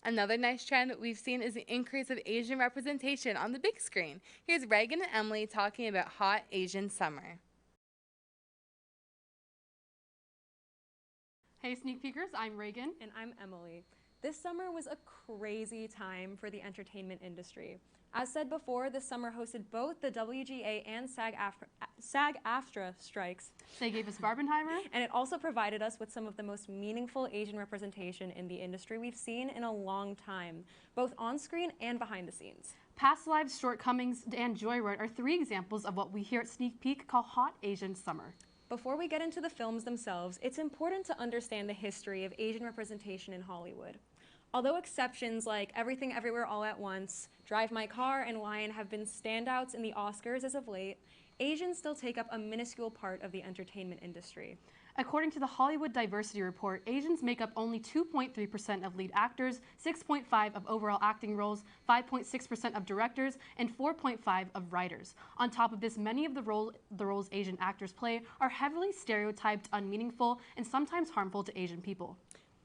Another nice trend that we've seen is the increase of Asian representation on the big screen. Here's Reagan and Emily talking about Hot Asian Summer. Hey sneak peekers, I'm Reagan. And I'm Emily. This summer was a crazy time for the entertainment industry. As said before, this summer hosted both the WGA and SAG-AFTRA strikes. They gave us Barbenheimer. And it also provided us with some of the most meaningful Asian representation in the industry we've seen in a long time, both on screen and behind the scenes. Past Lives, Shortcomings, and Joyride are 3 examples of what we here at Sneak Peek call Hot Asian Summer. Before we get into the films themselves, it's important to understand the history of Asian representation in Hollywood. Although exceptions like Everything Everywhere All at Once, Drive My Car, and Lion have been standouts in the Oscars as of late, Asians still take up a minuscule part of the entertainment industry. According to the Hollywood Diversity Report, Asians make up only 2.3% of lead actors, 6.5% of overall acting roles, 5.6% of directors, and 4.5% of writers. On top of this, many of the roles Asian actors play are heavily stereotyped, unmeaningful, and sometimes harmful to Asian people.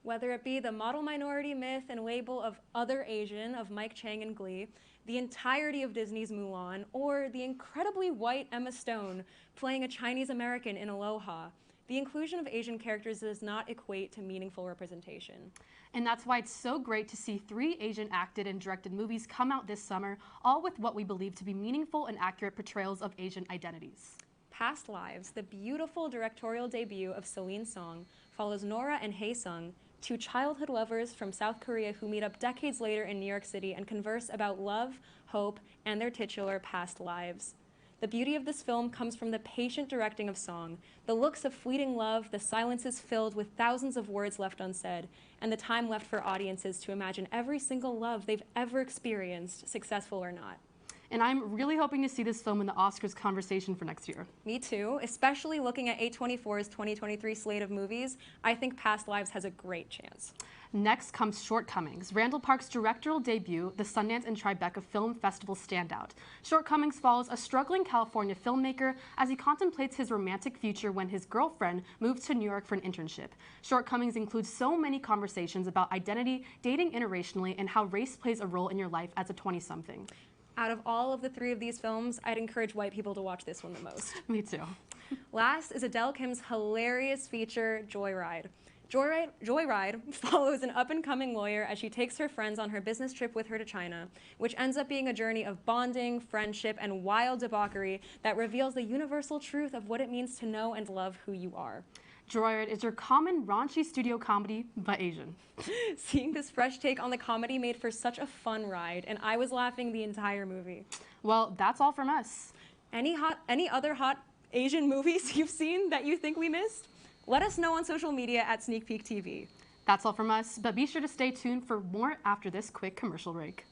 Whether it be the model minority myth and label of Other Asian of Mike Chang in Glee, the entirety of Disney's Mulan, or the incredibly white Emma Stone playing a Chinese American in Aloha, the inclusion of Asian characters does not equate to meaningful representation. And that's why it's so great to see 3 Asian acted and directed movies come out this summer, all with what we believe to be meaningful and accurate portrayals of Asian identities. Past Lives, the beautiful directorial debut of Celine Song, follows Nora and Hae-sung, 2 childhood lovers from South Korea who meet up decades later in New York City and converse about love, hope, and their titular past lives. The beauty of this film comes from the patient directing of Song, the looks of fleeting love, the silences filled with thousands of words left unsaid, and the time left for audiences to imagine every single love they've ever experienced, successful or not. And I'm really hoping to see this film in the Oscars conversation for next year. Me too, especially looking at A24's 2023 slate of movies. I think Past Lives has a great chance. Next comes Shortcomings, Randall Park's directorial debut, the Sundance and Tribeca Film Festival standout. Shortcomings follows a struggling California filmmaker as he contemplates his romantic future when his girlfriend moves to New York for an internship. Shortcomings includes so many conversations about identity, dating interracially, and how race plays a role in your life as a 20-something. Out of all of the 3 of these films, I'd encourage white people to watch this one the most. Me too. Last is Adele Kim's hilarious feature, Joyride. Joyride follows an up-and-coming lawyer as she takes her friends on her business trip with her to China, which ends up being a journey of bonding, friendship, and wild debauchery that reveals the universal truth of what it means to know and love who you are. Joyride is your common raunchy studio comedy, but Asian. Seeing this fresh take on the comedy made for such a fun ride, and I was laughing the entire movie. Well, that's all from us. Any other hot Asian movies you've seen that you think we missed? Let us know on social media at Sneak Peek TV. That's all from us, but be sure to stay tuned for more after this quick commercial break.